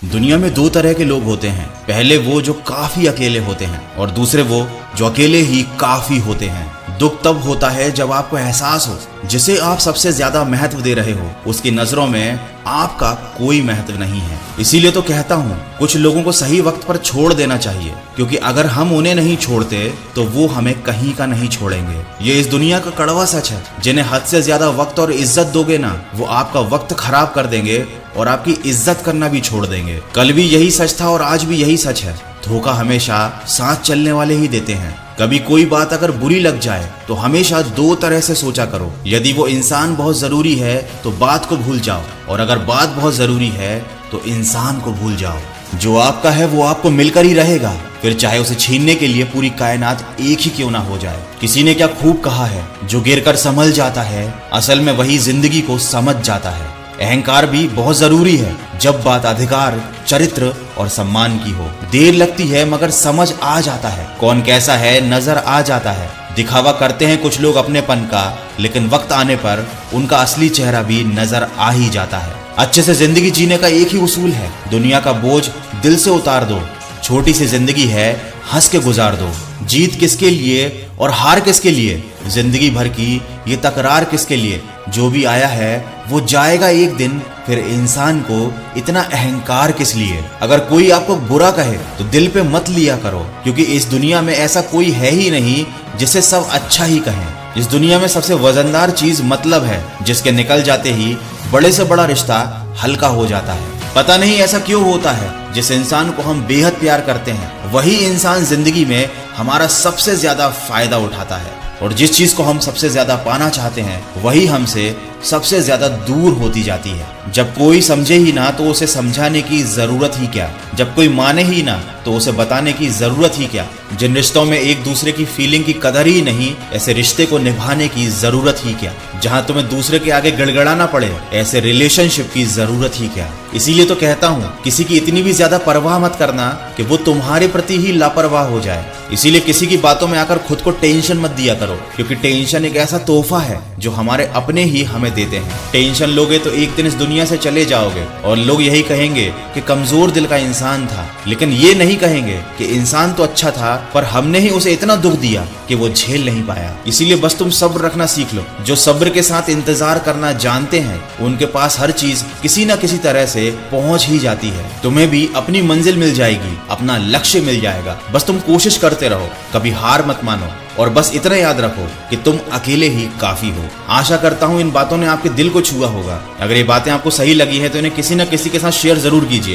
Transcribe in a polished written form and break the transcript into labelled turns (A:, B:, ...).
A: दुनिया में दो तरह के लोग होते हैं। पहले वो जो काफी अकेले होते हैं और दूसरे वो जो अकेले ही काफी होते हैं। दुख तब होता है जब आपको एहसास हो जिसे आप सबसे ज्यादा महत्व दे रहे हो उसकी नजरों में आपका कोई महत्व नहीं है। इसीलिए तो कहता हूँ कुछ लोगों को सही वक्त पर छोड़ देना चाहिए, क्योंकि अगर हम उन्हें नहीं छोड़ते तो वो हमें कहीं का नहीं छोड़ेंगे। ये इस दुनिया का कड़वा सच है। जिन्हें हद से ज्यादा वक्त और इज्जत दोगे ना, वो आपका वक्त खराब कर देंगे और आपकी इज्जत करना भी छोड़ देंगे। कल भी यही सच था और आज भी यही सच है। धोखा हमेशा साथ चलने वाले ही देते हैं। कभी कोई बात अगर बुरी लग जाए तो हमेशा दो तरह से सोचा करो। यदि वो इंसान बहुत जरूरी है तो बात को भूल जाओ, और अगर बात बहुत जरूरी है तो इंसान को भूल जाओ। जो आपका है वो आपको मिलकर ही रहेगा, फिर चाहे उसे छीनने के लिए पूरी कायनात एक ही क्यों ना हो जाए। किसी ने क्या खूब कहा है, जो गिरकर संभल जाता है असल में वही जिंदगी को समझ जाता है। अहंकार भी बहुत जरूरी है जब बात अधिकार, चरित्र और सम्मान की हो। देर लगती है मगर समझ आ जाता है। कौन कैसा है नजर आ जाता है। दिखावा करते हैं कुछ लोग अपनेपन का, लेकिन वक्त आने पर उनका असली चेहरा भी नजर आ ही जाता है। अच्छे से जिंदगी जीने का एक ही उसूल है, दुनिया का बोझ दिल से उतार दो। छोटी सी जिंदगी है, हंस के गुजार दो। जीत किसके लिए और हार किसके लिए, जिंदगी भर की ये तकरार किसके लिए। जो भी आया है वो जाएगा एक दिन, फिर इंसान को इतना अहंकार किस लिए। अगर कोई आपको बुरा कहे तो दिल पे मत लिया करो, क्योंकि इस दुनिया में ऐसा कोई है ही नहीं जिसे सब अच्छा ही कहें। इस दुनिया में सबसे वजनदार चीज मतलब है, जिसके निकल जाते ही बड़े से बड़ा रिश्ता हल्का हो जाता है। पता नहीं ऐसा क्यों होता है, जिस इंसान को हम बेहद प्यार करते हैं वही इंसान जिंदगी में हमारा सबसे ज्यादा फायदा उठाता है, और जिस चीज को हम सबसे ज्यादा पाना चाहते हैं वही हमसे सबसे ज्यादा दूर होती जाती है। जब कोई समझे ही ना तो उसे समझाने की जरूरत ही क्या। जब कोई माने ही ना तो उसे बताने की जरूरत ही क्या। जिन रिश्तों में एक दूसरे की फीलिंग की कदर ही नहीं, ऐसे रिश्ते को निभाने की जरूरत ही क्या। जहां तुम्हें दूसरे के आगे गड़गड़ाना पड़े, ऐसे रिलेशनशिप की जरूरत ही क्या। इसीलिए तो कहता हूँ किसी की इतनी भी ज्यादा परवाह मत करना कि वो तुम्हारे प्रति ही लापरवाह हो जाए। इसीलिए किसी की बातों में आकर खुद को टेंशन मत दिया करो, क्योंकि टेंशन एक ऐसा तोहफा है जो हमारे अपने ही हमें देते हैं। टेंशन लोगे तो एक दिन इस दुनिया से चले जाओगे और लोग यही कहेंगे कि कमजोर दिल का इंसान था, लेकिन ये नहीं कहेंगे कि इंसान तो अच्छा था पर हमने ही उसे इतना दुख दिया कि वो झेल नहीं पाया। इसीलिए बस तुम सब्र रखना सीख लो। जो सब्र के साथ इंतजार करना जानते हैं उनके पास हर चीज किसी न किसी तरह से पहुंच ही जाती है। तुम्हें भी अपनी मंजिल मिल जाएगी, अपना लक्ष्य मिल जाएगा। बस तुम कोशिश करते रहो, कभी हार मत मानो, और बस इतना याद रखो कि तुम अकेले ही काफी हो। आशा करता हूँ इन बातों ने आपके दिल को छुआ होगा। अगर ये बातें आपको सही लगी है तो इन्हें किसी न किसी के साथ शेयर जरूर कीजिए।